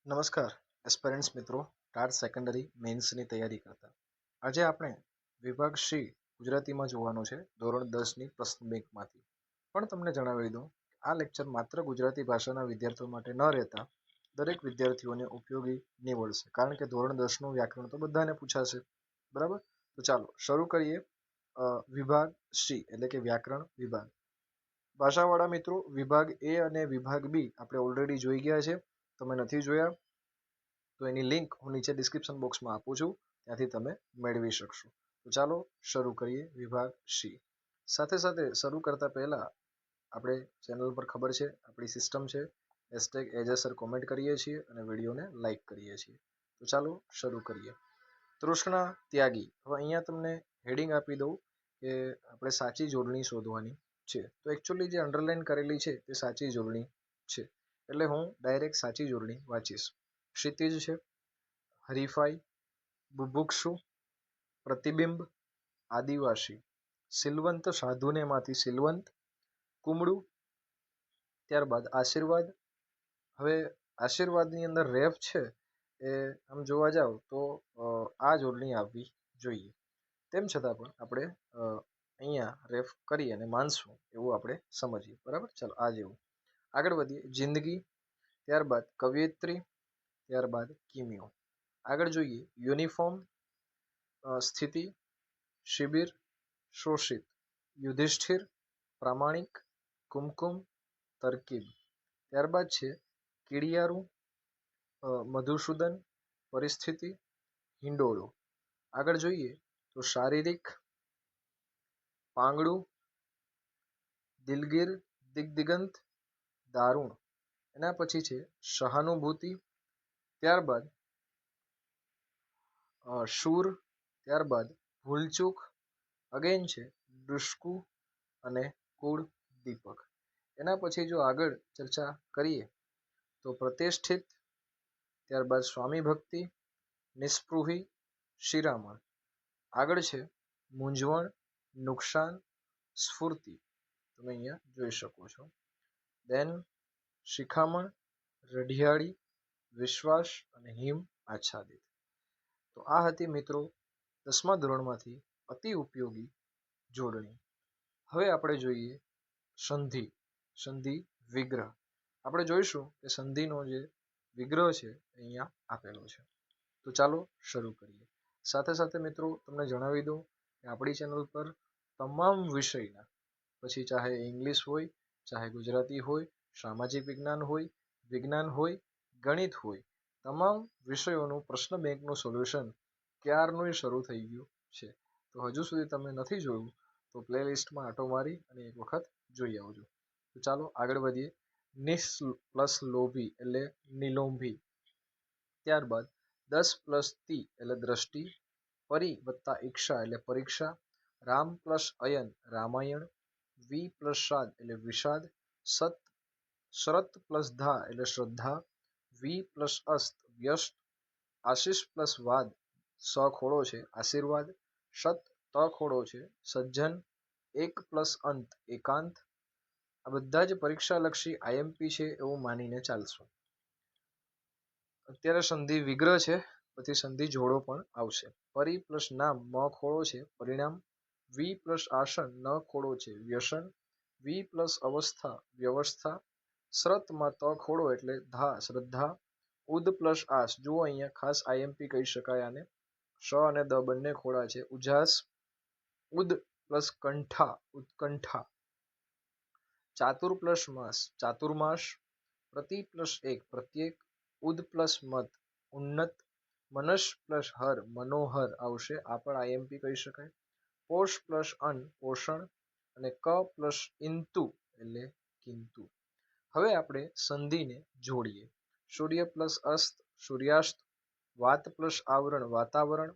નમસ્કાર એસ્પિરન્ટ્સ મિત્રો, TAT secondary મેન્સની તૈયારી કરતા. આજે આપણે વિભાગ સી ગુજરાતીમાં જોવાનો છે, ધોરણ 10ની પ્રશ્ન બેંકમાંથી. પણ તમને જણાવી દઉં, આ લેક્ચર માત્ર ગુજરાતી ભાષાના વિદ્યાર્થીઓ માટે ન રહેતા દરેક વિદ્યાર્થીઓને ઉપયોગી નીવડશે, કારણ કે ધોરણ 10નું વ્યાકરણ તો બધાને પૂછાશે. બરાબર, તો ચાલો શરૂ કરીએ. વિભાગ સી એટલે કે વ્યાકરણ વિભાગ. ભાષાવાળા મિત્રો, વિભાગ એ અને વિભાગ બી આપણે ઓલરેડી જોઈ ગયા છે. તમે નથી જોયા તો એની લિંક હું નીચે ડિસ્ક્રિપ્શન બોક્સમાં આપું છું, ત્યાંથી તમે મેળવી શકશો. તો ચાલો શરૂ કરીએ વિભાગ સી. સાથે સાથે શરૂ કરતા પહેલા આપણે ચેનલ પર ખબર છે આપણી સિસ્ટમ છે, #એજસર કોમેન્ટ કરીએ છીએ અને વિડીયોને લાઈક કરીએ છીએ. તો ચાલો શરૂ કરીએ. તૃષ્ણા ત્યાગી. હવે અહીંયા તમને હેડિંગ આપી દઉં કે આપણે સાચી જોડણી શોધવાની છે. તો એકચ્યુઅલી જે અંડરલાઈન કરેલી છે તે સાચી જોડણી છે, એટલે હું ડાયરેક્ટ સાચી જોડણી વાંચીશ. ક્ષિતિજ છે, હરીફાઈ, બુભુક્ષુ, પ્રતિબિંબ, આદિવાસી, સિલવંત સાધુને માંથી સિલવંત, કુમળું, ત્યારબાદ આશીર્વાદ. હવે આશીર્વાદની અંદર રેફ છે એ આમ જોવા જાવ તો આ જોડણી આવવી જોઈએ. તેમ છતાં પણ આપણે અહીંયા રેફ કરી અને માનશું એવું આપણે સમજીએ. બરાબર, ચાલો આ જેવું આગળ વધીએ. જિંદગી, ત્યારબાદ કવિયત્રી, ત્યારબાદ કિમિયો. આગળ જોઈએ યુનિફોર્મ, સ્થિતિ, શિબિર, શોષિત, યુધિષ્ઠિર, પ્રામાણિક, કુમકુમ, તરકીબ. ત્યારબાદ છે કીડિયારું, મધુસૂદન, પરિસ્થિતિ, હિંડોળો. આગળ જોઈએ તો શારીરિક, પાંગડું, દિલગીર, દિગ્દિગંત, દારૂણ. એના પછી છે સહાનુભૂતિ, ત્યારબાદ શૂર, ત્યારબાદ ભૂલચૂક, અગેન છે દુષ્કુ અને કુળ દીપક. એના પછી જો આગળ ચર્ચા કરીએ તો પ્રતિષ્ઠિત, ત્યારબાદ સ્વામી ભક્તિ, નિસ્પૃહી, શિરામણ. આગળ છે મૂંઝવણ, નુકસાન, સ્ફૂર્તિ. તમે અહીંયા જોઈ શકો છો. દેન શિખામણ, રઢિયાળી, વિશ્વાસ અને હિમ આચ્છાદિત. તો આ હતી મિત્રો 10મા ધોરણમાંથી અતિ ઉપયોગી જોડણી. હવે આપણે જોઈએ સંધિ, સંધિ વિગ્રહ. આપણે જોઈશું કે સંધિનો જે વિગ્રહ છે અહીંયા આપેલો છે. તો ચાલો શરૂ કરીએ. સાથે સાથે મિત્રો તમને જણાવી દઉં કે આપણી ચેનલ પર તમામ વિષયના, પછી ચાહે ઇંગ્લિશ હોય, ચાહે ગુજરાતી હોય, સામાજિક વિજ્ઞાન હોય, ગણિત હોય, તમામ વિષયોનું પ્રશ્ન બેંકનું સોલ્યુશન ક્યારનું શરૂ થઈ ગયું છે. તો હજુ સુધી તમે નથી જોયું તો પ્લેલિસ્ટમાં આંટો મારી અને એક વખત જોઈ આવજો. તો ચાલો આગળ વધીએ. નિસ પ્લસ લોભી એટલે નિલોંભી, ત્યારબાદ 10 + તી એટલે દ્રષ્ટિ, પરી વત્તા ઈક્ષા એટલે પરીક્ષા, રામ પ્લસ અયન રામાયણ, વી પ્લસ શાદ એટલે વિષાદ, શરત પ્લસ ધા એટલે શ્રદ્ધા, વી પ્લસ અસ્ત વ્યસ્ત, આશીષ પ્લસ વાદ સ ખોડો છે આશીર્વાદ, શત ત ખોડો છે સજ્જન, 1 + અંત એકાંત. આ બધા જ પરીક્ષાલક્ષી આઈએમપી છે એવું માનીને ચાલશું. અત્યારે સંધિ વિગ્રહ છે, પછી સંધિ જોડો પણ આવશે. પરી પ્લસ નામ મ ખોડો છે પરિણામ, વી પ્લસ આસન ન ખોડો છે વ્યસન, વી પ્લસ અવસ્થા વ્યવસ્થા, શ્રતમાં ત ખોડો એટલે ધા શ્રદ્ધા, ઉદ પ્લસ આસ, જુઓ અહીંયા ખાસ આઈએમપી કહી શકાય આને, શ અને દ બંને ખોડા છે ઉજાસ, ઉદ પ્લસ કંઠા ઉત્કંઠા, ચાતુર પ્લસ માસ ચાતુર્માસ, પ્રતિ પ્લસ એક પ્રત્યેક, ઉદ પ્લસ મત ઉન્નત, મનસ પ્લસ હર મનોહર આવશે, આ પણ આઈએમપી કહી શકાય. પોષ પ્લસ અન પોષણ અને ક પ્લસ ઇન્તુ એટલે કિંતુ. હવે આપણે સંધિને જોડીએ. સૂર્ય પ્લસ અસ્ત સૂર્યાસ્ત, વાત પ્લસ આવરણ વાતાવરણ,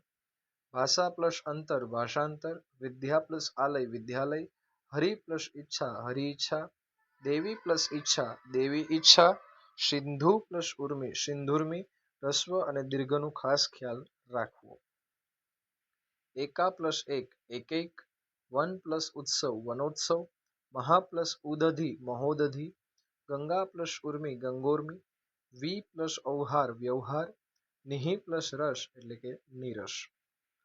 ભાષા પ્લસ અંતર ભાષાંતર, વિદ્યા પ્લસ આલય વિદ્યાલય, હરિ પ્લસ ઈચ્છા હરિ ઈચ્છા, દેવી પ્લસ ઈચ્છા દેવી ઈચ્છા, સિંધુ પ્લસ ઉર્મિ સિંધુર્મી. રસ્વ અને દીર્ઘનું ખાસ ખ્યાલ રાખવો. એકા પ્લસ એક એકૈક, વન પ્લસ ઉત્સવ વનોત્સવ, મહા પ્લસ ઉદધિ મહોદધિ, ગંગા પ્લસ ઉર્મિ ગંગોર્મી, વી પ્લસ ઔહાર વ્યવહાર, નિહિ પ્લસ રસ એટલે કે નીરસ.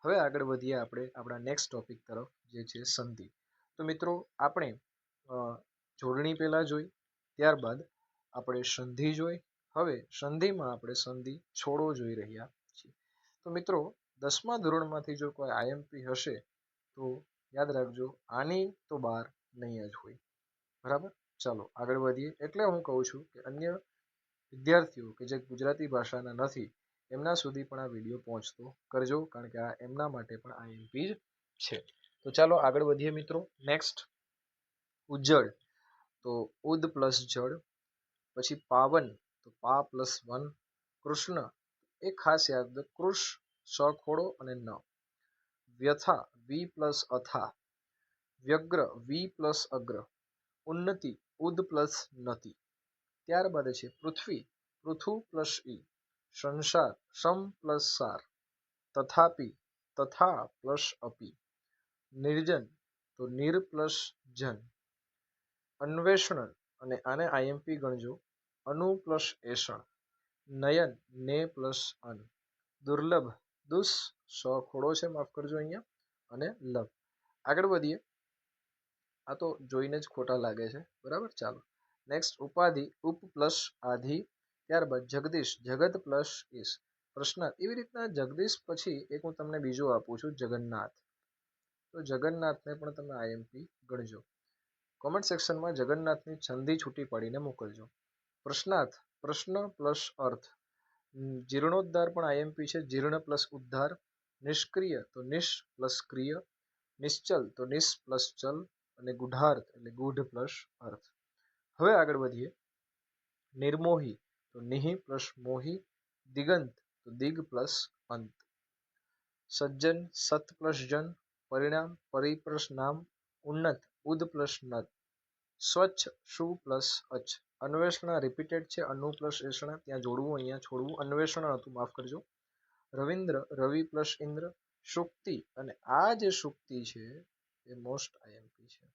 હવે આગળ વધીએ આપણે આપણા નેક્સ્ટ ટોપિક તરફ, જે છે સંધિ. તો મિત્રો આપણે જોડણી પહેલા જોઈ, ત્યારબાદ આપણે સંધિ જોઈ. હવે સંધિમાં આપણે સંધિ છોડો જોઈ રહ્યા છીએ. તો મિત્રો 10મા ધોરણમાંથી જો કોઈ આઈએમપી હશે તો યાદ રાખજો, આની તો બહાર નહીં જ હોય. બરાબર, ચાલો આગળ વધીએ. એટલે હું કહું છું કે અન્ય વિદ્યાર્થીઓ કે જે ગુજરાતી ભાષાના નથી એમના સુધી પણ આ વિડીયો પહોંચતો કરજો, કારણ કે આ એમના માટે પણ આઈએમપી જ છે. તો ચાલો આગળ વધીએ મિત્રો. નેક્સ્ટ ઉજ્જડ, તો ઉદ પ્લસ જડ. પછી પાવન, તો પા પ્લસ વન. કૃષ્ણ, એ ખાસ યાદ, કૃષ સખોડો અને ન. વ્યથા, વી પ્લસ અથા. વ્યગ્ર, વી પ્લસ અગ્ર. ઉન્નતિ, ઉદ પ્લસ નતિ. ત્યારબાદ છે પૃથ્વી, પૃથુ પ્લસ ઈ. સંસાર, સમ પ્લસ સાર. તથાપી, તથા પ્લસ અપી. નિર્જન, તો નિર પ્લસ જન. અન્વેષણ, અને આને આઈએમપી ગણજો, અનુ પ્લસ એષણ. નયન, ને પ્લસ અન. દુર્લભ, દુસ ખોડો છે, માફ કરજો અહીંયા, અને લભ. આગળ વધીએ. આ તો જોઈને જ ખોટા લાગે છે, બરાબર. ચાલો નેક્સ્ટ ઉપાધિ, ઉપ પ્લસ આધિ. ત્યારબાદ જગદીશ, જગત પ્લસ ઈશ. પ્રશ્નાર્થ, એવી રીતના જગદીશ પછી એક હું તમને બીજું આપું છું, જગન્નાથ. તો જગન્નાથને પણ તમે આઈએમપી ગણજો. કોમેન્ટ સેક્શનમાં જગન્નાથની સંધિ છૂટી પાડીને મોકલજો. પ્રશ્નાર્થ, પ્રશ્ન પ્લસ અર્થ. જીર્ણોદ્ધાર પણ આઈએમપી છે, જીર્ણ પ્લસ ઉદ્ધાર. નિષ્ક્રિય, તો નિષ પ્લસ ક્રિય. નિશ્ચલ, તો નિસ પ્લસ ચલ. અને ગુઢાર્થ એટલે ગુઢ પ્લસ અર્થ. હવે આગળ વધીએ. નિર્મોહી, તો નિહિ પ્લસ મોહી. દિગંત, તો દિગ પ્લસ અંત. સજ્જન, સત પ્લસ જન. પરિણામ, પરિ પ્લસ નામ. ઉન્નત, ઉદ પ્લસ નત. સ્વચ્છ, શુ પ્લસ અચ. અન્વેષણ રિપીટેડ છે, અનુ પ્લસ એષણ, ત્યાં જોડવું, અહીંયા છોડવું. અન્વેષણ હતું, માફ કરજો. રવિન્દ્ર, રવિ પ્લસ ઇન્દ્ર. શુક્તિ, અને આ જે શુક્તિ છે એ મોસ્ટ આઈએમપી છે.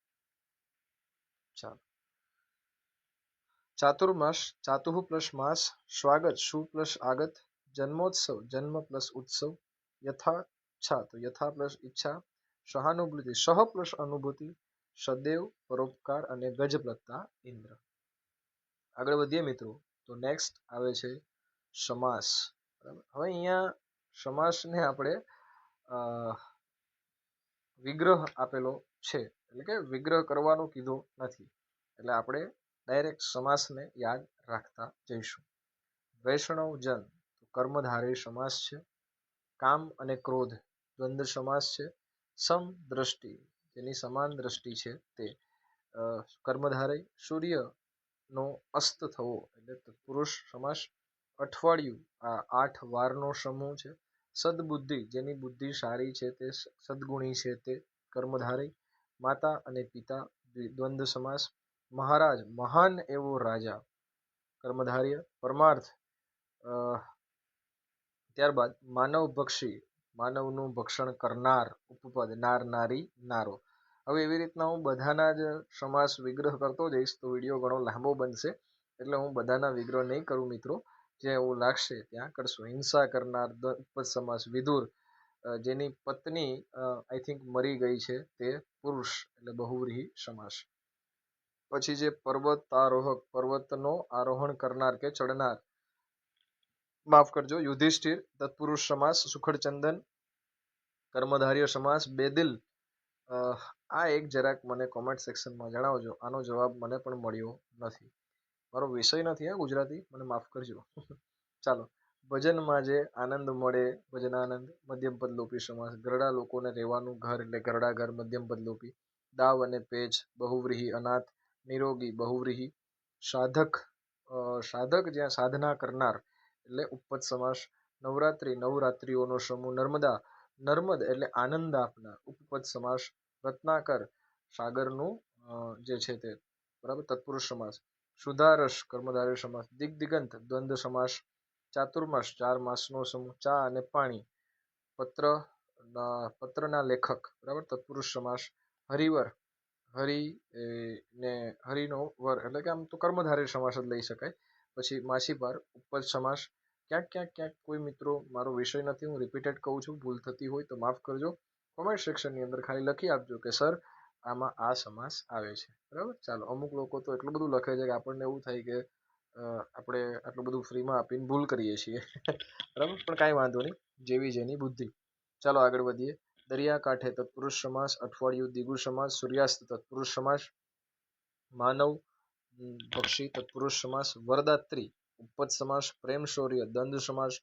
ચાલો ચાતુર્માસ, ચાતુઃ પ્લસ માસ. સ્વાગત, શુ પ્લસ આગત. જન્મોત્સવ, જન્મ પ્લસ ઉત્સવ. યથાચ્છા, તો યથા પ્લસ ઈચ્છા. સહાનુભૂતિ, સહ પ્લસ અનુભૂતિ. સદૈવ, પરોપકાર, અને ગજપ્લતા ઇન્દ્ર. આગળ વધીએ મિત્રો. તો નેક્સ્ટ આવે છે સમાસ. બરાબર, હવે અહીંયા સમાસને આપણે વિગ્રહ આપેલો છે, એટલે કે વિગ્રહ કરવાનું કીધું નથી, એટલે આપણે ડાયરેક્ટ સમાસને યાદ રાખતા જઈશું. વૈષ્ણવ જન, કર્મધારય સમાસ છે. કામ અને ક્રોધ દ્વંદ્વ સમાસ છે. સમ દ્રષ્ટિ, જેની સમાન દ્રષ્ટિ છે તે કર્મધારય. સૂર્યનો અસ્ત થવો એટલે તત્પુરુષ સમાસ. અઠવાડિયું, આ 8 વારનો સમૂહ છે. સદબુદ્ધિ, જેની બુદ્ધિ સારી છે તે સદગુણી છે તે કર્મધારય. માતા અને પિતા દ્વંદ્વ સમાસ. મહારાજ, મહાન એવો રાજા કર્મધાર્ય. પરમાર્થ, ત્યારબાદ માનવભક્ષી, માનવનું ભક્ષણ કરનાર ઉપપદ, નાર નારી નારો. હવે એવી રીતના હું બધાના જ સમાસ વિગ્રહ કરતો જઈશ તો વિડીયો ઘણો લાંબો બનશે, એટલે હું બધાના વિગ્રહ નહીં કરું મિત્રો. જે એવું લાગશે ત્યાં કરશું. હિંસા કરનાર ઉપપદ સમાસ. વિદુર, જેની પત્ની આઈ થિંક મરી ગઈ છે તે પુરુષ એટલે બહુવ્રીહી સમાસ. પછી જે પર્વતારોહક, પર્વતનો આરોહણ કરનાર કે ચડનાર, માફ કરજો, યુધિષ્ઠિર તત્પુરુષ સમાસ. સુખડચંદન કર્મધાર્ય સમાસ. બેદિલ, આ એક જરાક મને કોમેન્ટ સેક્શનમાં જણાવજો, આનો જવાબ મને પણ મળ્યો નથી, મારો વિષય નથી આ ગુજરાતી, મને માફ કરજો. ચાલો, ભજનમાં જે આનંદ મળે, ભજનાનંદ મધ્યમ પદલોપી સમાસ. ઘરડા લોકોને રહેવાનું ઘર એટલે ઘરડા ઘર મધ્યમ પદલોપી. દાવ અને પેચ બહુવ્રીહી. અનાથ, નિરોગી બહુવ્રીહી. સાધક, સાધક જ્યાં સાધના કરનાર એટલે ઉપપદ સમાસ. નવરાત્રિ, નવરાત્રિઓનો સમૂહ. નર્મદા, નર્મદ એટલે આનંદ આપનાર ઉપપદ સમાસ. રત્નાકર, સાગરનું જે છે તે, બરાબર, તત્પુરુષ સમાસ. સુધારસ કર્મધારય સમાસ. દિગ્દિગંત દ્વંદ્વ સમાસ. ચાતુર્માસ 4 માસનો સમૂહ. ચા અને પાણી, પત્રના લેખક, બરાબર, તત્પુરુષ સમાસ. હરિવર, હરિ ને હરિનો વર એટલે કે આમ તો કર્મધારય સમાસ જ લઈ શકાય. પછી માછીપાર ઉપપદ સમાસ. ક્યાંક કોઈ મિત્રો મારો વિષય નથી, હું રિપીટેડ કહું છું, ભૂલ થતી હોય તો માફ કરજો. કોમેન્ટ સેક્શનની અંદર ખાલી લખી આપજો કે સર આમાં આ સમાસ આવે છે. બરાબર, ચાલો. અમુક લોકો તો એટલું બધું લખે છે કે આપણને એવું થાય કે આપણે આટલું બધું ફ્રીમાં આપીને ભૂલ કરીએ છીએ. બરાબર, પણ કાંઈ વાંધો નહીં, જેવી જેની બુદ્ધિ. ચાલો આગળ વધીએ. દરિયાકાંઠે તત્પુરુષ સમાસ, અઠવાડિયું દ્વિગુ સમાસ, સૂર્યાસ્ત તત્પુરુષ સમાસ, માનવ પક્ષી તત્પુરુષ સમાસ, વરદાત્રી ઉપપદ સમાસ, પ્રેમ શૌર્ય દ્વંદ્વ સમાસ,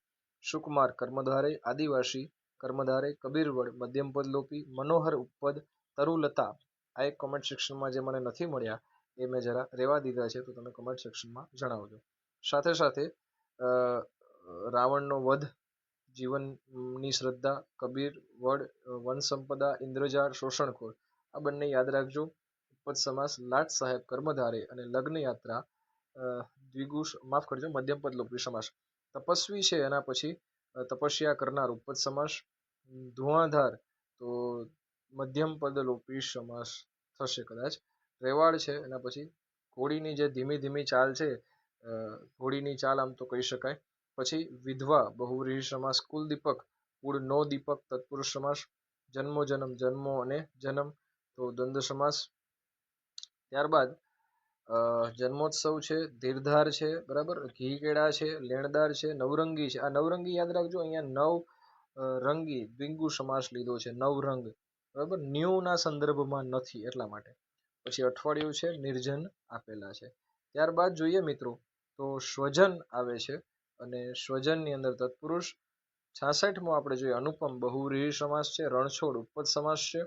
સુકુમાર કર્મધારય, આદિવાસી કર્મધારય, કબીરવડ મધ્યમપદ લોપી, મનોહર ઉપપદ, તરુલતા. આ એક કોમેન્ટ સેક્શનમાં જે મને નથી મળ્યા એ મેં જરા રહેવા દીધા છે, તો તમે કોમેન્ટ સેક્શનમાં જણાવજો. સાથે સાથે રાવણનો વધ, જીવનની શ્રદ્ધા, કબીર વડ, વનસંપદા, ઇન્દ્રજાળ, શોષણખોર. આ બંને યાદ રાખજો. ઉપપદ સમાસ, લાટ સાહેબ કર્મધારે અને લગ્ન યાત્રા દ્વિગુ, માફ કરજો, મધ્યમપદ લોપી સમાસ. તપસ્વી છે એના પછી તપસ્યા કરનાર ઉપપદ સમાસ. ધુઆંધાર તો મધ્યમપદ લોપી સમાસ થશે કદાચ. રેવાડ છે એના પછી ઘોડીની જે ધીમી ધીમી ચાલ છે, ઘોડીની ચાલ આમ તો કહી શકાય. પછી વિધવા બહુવ્રીહી સમાસ, કુલદીપક કુળ નો દીપક તત્પુરુષ સમાસ, જન્મો જન્મ જન્મો અને જન્મ તો દ્વંદ્વ સમાસ. ત્યારબાદ જન્મોત્સવ છે, ધીરધાર છે, બરાબર, ઘી કેળા છે, લેણદાર છે, નવરંગી છે. આ નવરંગી યાદ રાખજો, અહીંયા નવ રંગી દ્વિગુ સમાસ લીધો છે, નવરંગ. બરાબર, ન્યૂના સંદર્ભમાં નથી એટલા માટે. પછી અઠવાડિયું છે, નિર્જન આપેલા છે. ત્યારબાદ જોઈએ મિત્રો તો સ્વજન આવે છે, અને સ્વજનની અંદર તત્પુરુષ. 66મો આપણે જોઈએ અનુપમ બહુવ્રીહી સમાસ છે, રણછોડ ઉપપદ સમાસ છે,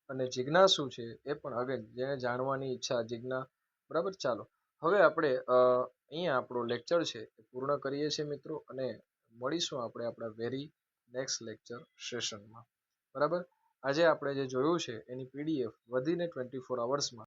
અને જિજ્ઞાસુ છે એ પણ અગેન જેને જાણવાની ઈચ્છા, જિજ્ઞા. બરાબર, ચાલો હવે આપણે અહીંયા આપણો લેક્ચર છે એ પૂર્ણ કરીએ છીએ મિત્રો, અને મળીશું આપણે આપણા વેરી નેક્સ્ટ લેક્ચર સેશનમાં. બરાબર, આજે આપણે જે જોયું છે એની પીડીએફ વધીને 24 અવર્સમાં